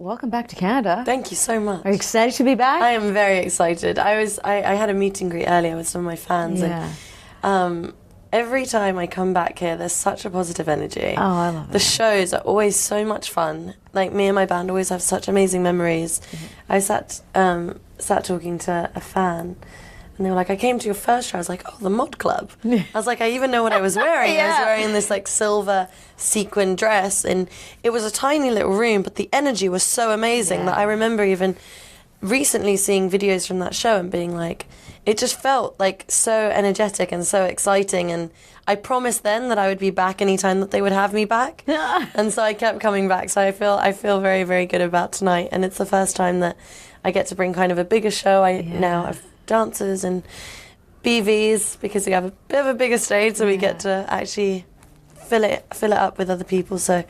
welcome back to Canada. Thank you so much. Are you excited to be back? I am very excited. I had a meet and greet earlier with some of my fans, and every time I come back here, there's such a positive energy. Oh, I love it. The shows are always so much fun. Like, me and my band always have such amazing memories. I sat talking to a fan, and they were like, I came to your first show. I was like, oh, the Mod Club. I was like, I even know what I was wearing. I was wearing this like silver sequin dress, and it was a tiny little room, but the energy was so amazing that I remember even recently seeing videos from that show and being like, it just felt like so energetic and so exciting. And I promised then that I would be back anytime that they would have me back. And so I kept coming back. So I feel very, very good about tonight. And it's the first time that I get to bring kind of a bigger show. I now have dancers and BVs because we have a bit of a bigger stage, so we get to actually fill it up with other people. So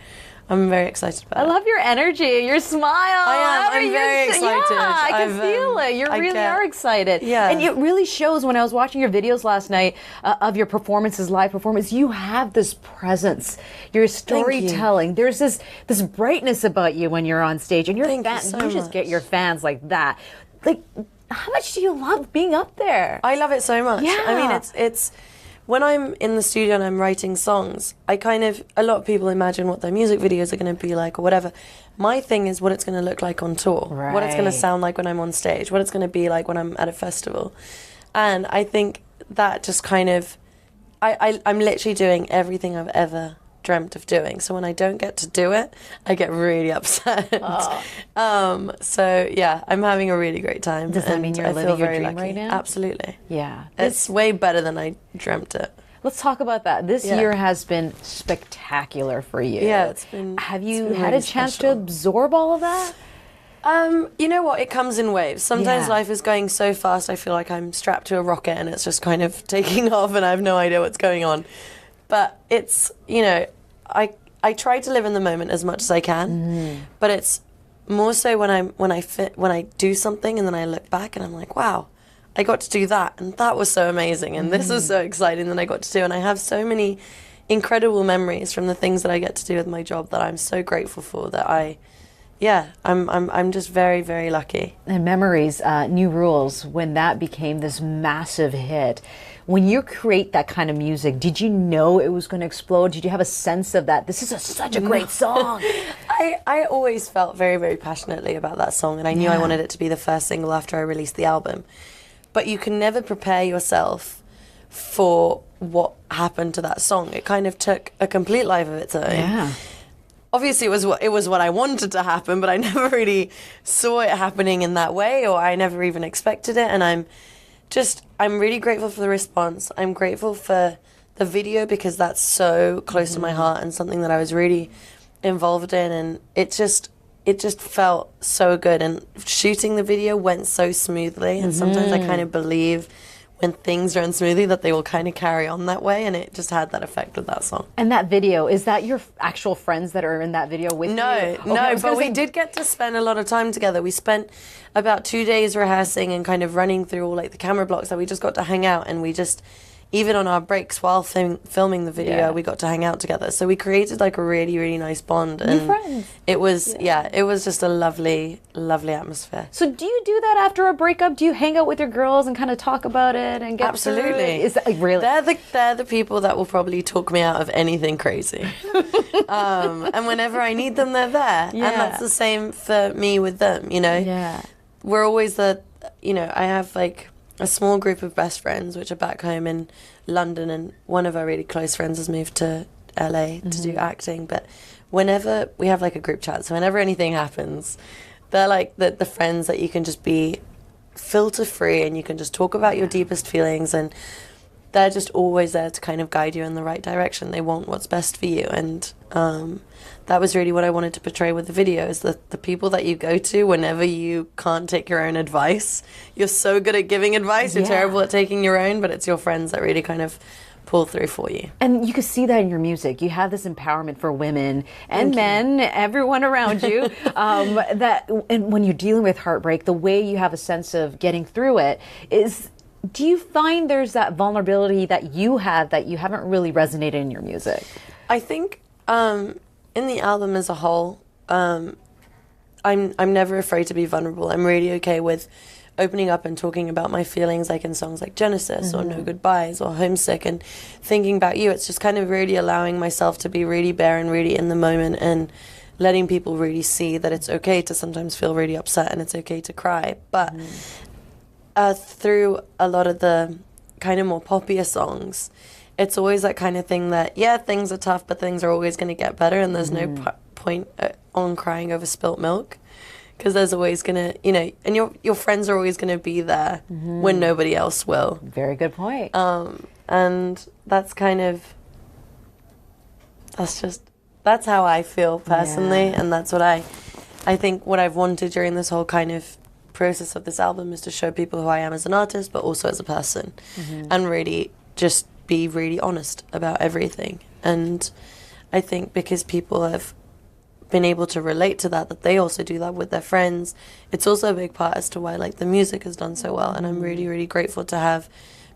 I'm very excited about it. I love your energy, your smile. I am. I'm very excited. Yeah, I can feel it. You really are excited. Yeah. And it really shows when I was watching your videos last night of your performances, live performance. You have this presence. Your storytelling. There's this brightness about you when you're on stage, and your fans. You just get your fans like that. Like, how much do you love being up there? I love it so much. Yeah. I mean, it's when I'm in the studio and I'm writing songs, a lot of people imagine what their music videos are going to be like or whatever. My thing is what it's going to look like on tour, what it's going to sound like when I'm on stage, what it's going to be like when I'm at a festival. And I think that just kind of, I'm literally doing everything I've ever dreamt of doing. So when I don't get to do it, I get really upset. So yeah, I'm having a really great time. Does that mean you're living your dream right now? Absolutely. Yeah. It's way better than I dreamt it. Let's talk about that. This year has been spectacular for you. Yeah, it's been. Have you been had really a chance special. to absorb all of that? You know what? It comes in waves. Sometimes life is going so fast, I feel like I'm strapped to a rocket and it's just kind of taking off and I have no idea what's going on. But it's, you know, I try to live in the moment as much as I can, but it's more so when I do something and then I look back and I'm like, wow, I got to do that, and that was so amazing, and this was so exciting that I got to do, and I have so many incredible memories from the things that I get to do with my job that I'm so grateful for. That I'm just very, very lucky. And Memories, New Rules, when that became this massive hit, when you create that kind of music, did you know it was going to explode? Did you have a sense of that? This is such a great song. I always felt very, very passionately about that song, and I knew I wanted it to be the first single after I released the album. But you can never prepare yourself for what happened to that song. It kind of took a complete life of its own. Yeah. Obviously, it was what I wanted to happen, but I never really saw it happening in that way, or I never even expected it. And I'm really grateful for the response. I'm grateful for the video because that's so close to my heart and something that I was really involved in, and it just felt so good. And shooting the video went so smoothly, and sometimes I kind of believe when things run smoothly that they will kind of carry on that way, and it just had that effect with that song. And that video, is that your actual friends that are in that video with you? No, but we did get to spend a lot of time together. We spent about 2 days rehearsing and kind of running through all like the camera blocks, that we just got to hang out, and we just, even on our breaks while filming the video, we got to hang out together. So we created like a really, really nice bond. And friends. It was, it was just a lovely, lovely atmosphere. So do you do that after a breakup? Do you hang out with your girls and kind of talk about it and get through it? Is that like really? They're the people that will probably talk me out of anything crazy. And whenever I need them, they're there. Yeah. And that's the same for me with them, you know? Yeah. We're always I have like a small group of best friends which are back home in London, and one of our really close friends has moved to LA to do acting. But whenever we have like a group chat, so whenever anything happens, they're like the friends that you can just be filter free and you can just talk about your deepest feelings, and they're just always there to kind of guide you in the right direction. They want what's best for you, and that was really what I wanted to portray with the video, is that the people that you go to whenever you can't take your own advice. You're so good at giving advice, you're terrible at taking your own, but it's your friends that really kind of pull through for you. And you can see that in your music. You have this empowerment for women and men, everyone around you. And when you're dealing with heartbreak, the way you have a sense of getting through it is, do you find there's that vulnerability that you have that you haven't really resonated in your music? I think in the album as a whole, I'm never afraid to be vulnerable. I'm really okay with opening up and talking about my feelings, like in songs like Genesis or No Goodbyes or Homesick, and thinking about you. It's just kind of really allowing myself to be really bare and really in the moment, and letting people really see that it's okay to sometimes feel really upset and it's okay to cry. But through a lot of the kind of more poppier songs, it's always that kind of thing that, yeah, things are tough, but things are always going to get better, and there's no point on crying over spilt milk. Because there's always going to, you know, and your friends are always going to be there when nobody else will. Very good point. And that's kind of, that's how I feel personally. Yeah. And that's what I think what I've wanted during this whole kind of process of this album is to show people who I am as an artist, but also as a person. And really just be really honest about everything. And I think because people have been able to relate to that they also do that with their friends, it's also a big part as to why like the music has done so well. And I'm really, really grateful to have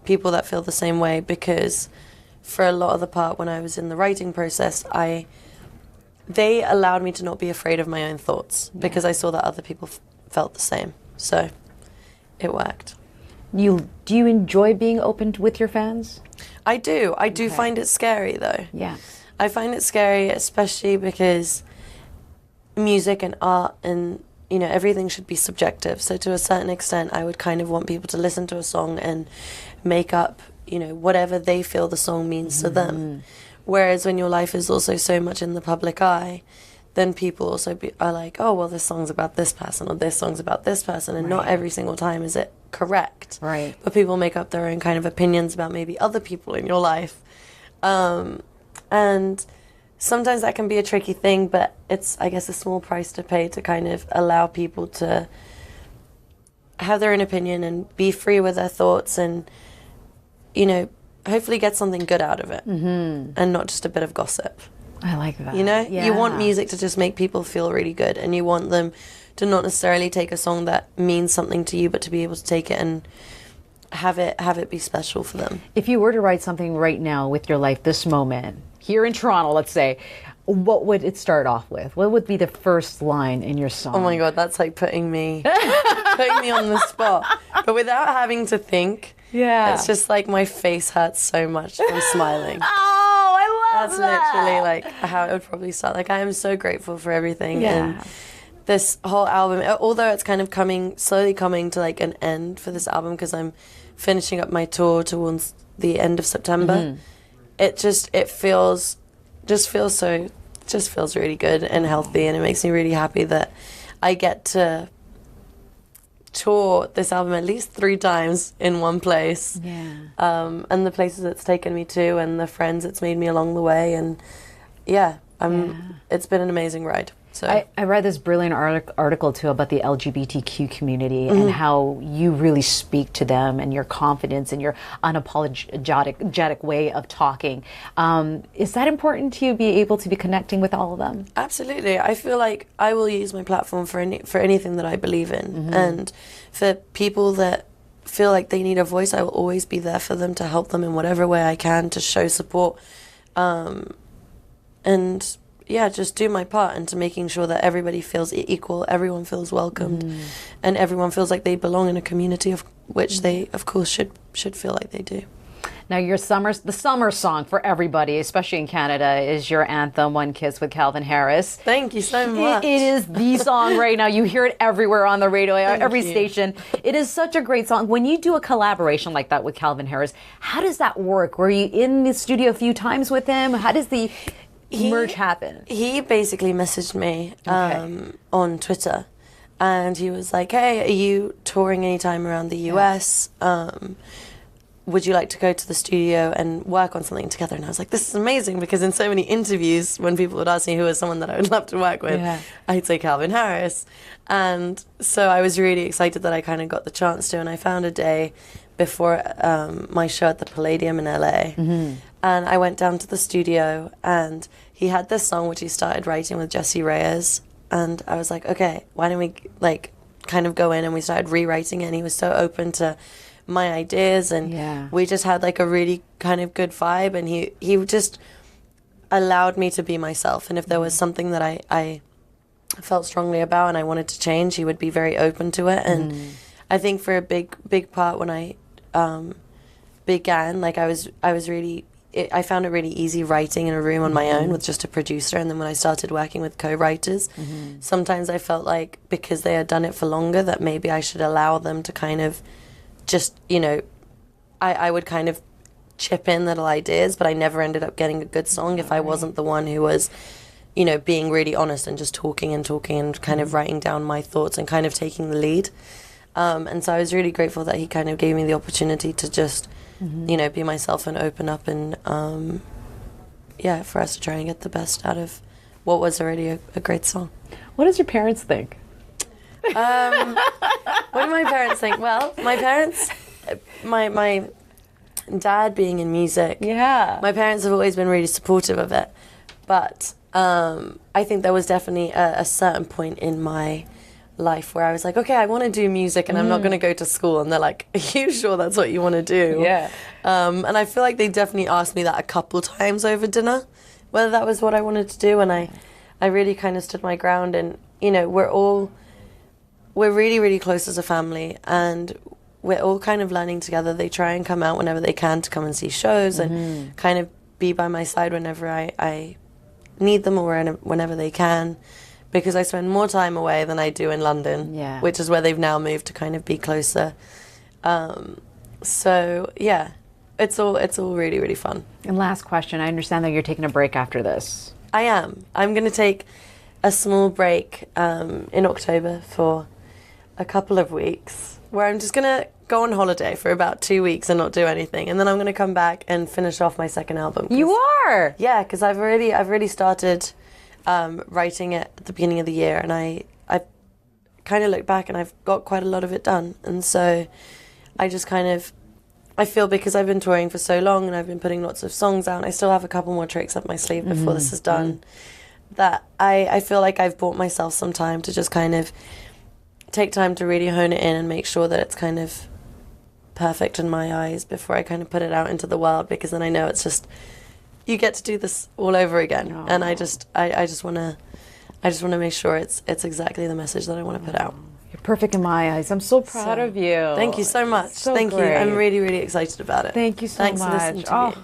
people that feel the same way, because for a lot of the part when I was in the writing process, they allowed me to not be afraid of my own thoughts, because I saw that other people felt the same. So it worked. Do you enjoy being open with your fans? I do find it scary though. Yeah. I find it scary, especially because music and art and, you know, everything should be subjective. So to a certain extent, I would kind of want people to listen to a song and make up, you know, whatever they feel the song means to them. Whereas when your life is also so much in the public eye, then people also are like, oh, well, this song's about this person or this song's about this person. And not every single time is it correct. Right. But people make up their own kind of opinions about maybe other people in your life. And sometimes that can be a tricky thing, but it's, I guess, a small price to pay to kind of allow people to have their own opinion and be free with their thoughts and, you know, hopefully get something good out of it and not just a bit of gossip. I like that. You know, Yeah. you want music to just make people feel really good, and you want them to not necessarily take a song that means something to you, but to be able to take it and have it be special for them. If you were to write something right now with your life, this moment, here in Toronto, let's say, what would it start off with? What would be the first line in your song? Oh my God, that's like putting me on the spot. But without having to think, it's just like my face hurts so much from smiling. Oh, I love That's that. literally like how it would probably start. Like, I am so grateful for everything. Yeah. And this whole album, although it's kind of slowly coming to like an end for this album, because I'm finishing up my tour towards the end of September, it feels really good and healthy, and it makes me really happy that I get to tour this album at least 3 times in one place. Yeah. And the places it's taken me to and the friends it's made me along the way, and it's been an amazing ride. So I read this brilliant article too about the LGBTQ community and how you really speak to them, and your confidence and your unapologetic way of talking. Is that important to you, be able to be connecting with all of them? Absolutely. I feel like I will use my platform for anything that I believe in. And for people that feel like they need a voice, I will always be there for them to help them in whatever way I can, to show support. And yeah, just do my part into making sure that everybody feels equal, everyone feels welcomed, and everyone feels like they belong in a community of which they, of course, should feel like they do. Now, the summer song for everybody, especially in Canada, is your anthem, One Kiss with Calvin Harris. Thank you so much. It is the song right now. You hear it everywhere on the radio, every you. station. It is such a great song. When you do a collaboration like that with Calvin Harris, how does that work? Were you in the studio a few times with him? How does the merge happen? He basically messaged me on Twitter, and he was like, hey, are you touring anytime around the US? Would you like to go to the studio and work on something together? And I was like, this is amazing, because in so many interviews, when people would ask me who is someone that I would love to work with, I'd say Calvin Harris. And so I was really excited that I kind of got the chance to, and I found a day before my show at the Palladium in LA. And I went down to the studio, and he had this song which he started writing with Jesse Reyes. And I was like, okay, why don't we like kind of go in, and we started rewriting it. And he was so open to my ideas, and we just had like a really kind of good vibe, and he just allowed me to be myself. And if there was something that I felt strongly about and I wanted to change, he would be very open to it. And I think for a big part when I began, like I found it really easy writing in a room on my own with just a producer. And then when I started working with co-writers, sometimes I felt like because they had done it for longer that maybe I should allow them to kind of just, you know, I would kind of chip in little ideas, but I never ended up getting a good song if I wasn't the one who was, you know, being really honest and just talking and kind of writing down my thoughts and kind of taking the lead. And so I was really grateful that he kind of gave me the opportunity to just, you know, be myself and open up and, for us to try and get the best out of what was already a great song. What does your parents think? What do my parents think? Well, my parents, my dad being in music, my parents have always been really supportive of it. But I think there was definitely a certain point in my life where I was like, okay, I want to do music and I'm not going to go to school. And they're like, are you sure that's what you want to do? Yeah. And I feel like they definitely asked me that a couple times over dinner, whether that was what I wanted to do. And I really kind of stood my ground. And, you know, we're really, really close as a family. And we're all kind of learning together. They try and come out whenever they can to come and see shows and kind of be by my side whenever I need them or whenever they can, because I spend more time away than I do in London, which is where they've now moved to kind of be closer. So yeah, it's all really, really fun. And last question, I understand that you're taking a break after this. I am. I'm going to take a small break in October for a couple of weeks, where I'm just going to go on holiday for about 2 weeks and not do anything. And then I'm going to come back and finish off my second album. You are? Yeah, because I've already started writing it at the beginning of the year. And I kind of look back and I've got quite a lot of it done. And so I just kind of, I feel because I've been touring for so long and I've been putting lots of songs out, I still have a couple more tricks up my sleeve before this is done, that I feel like I've bought myself some time to just kind of take time to really hone it in and make sure that it's kind of perfect in my eyes before I kind of put it out into the world, because then I know it's just, you get to do this all over again. Aww. And I just want to make sure it's exactly the message that I want to put out. You're perfect in my eyes. I'm so proud of you. Thank you so much. So Thank great. you. I'm really, really excited about it. Thank you so Thanks much. for listening to me.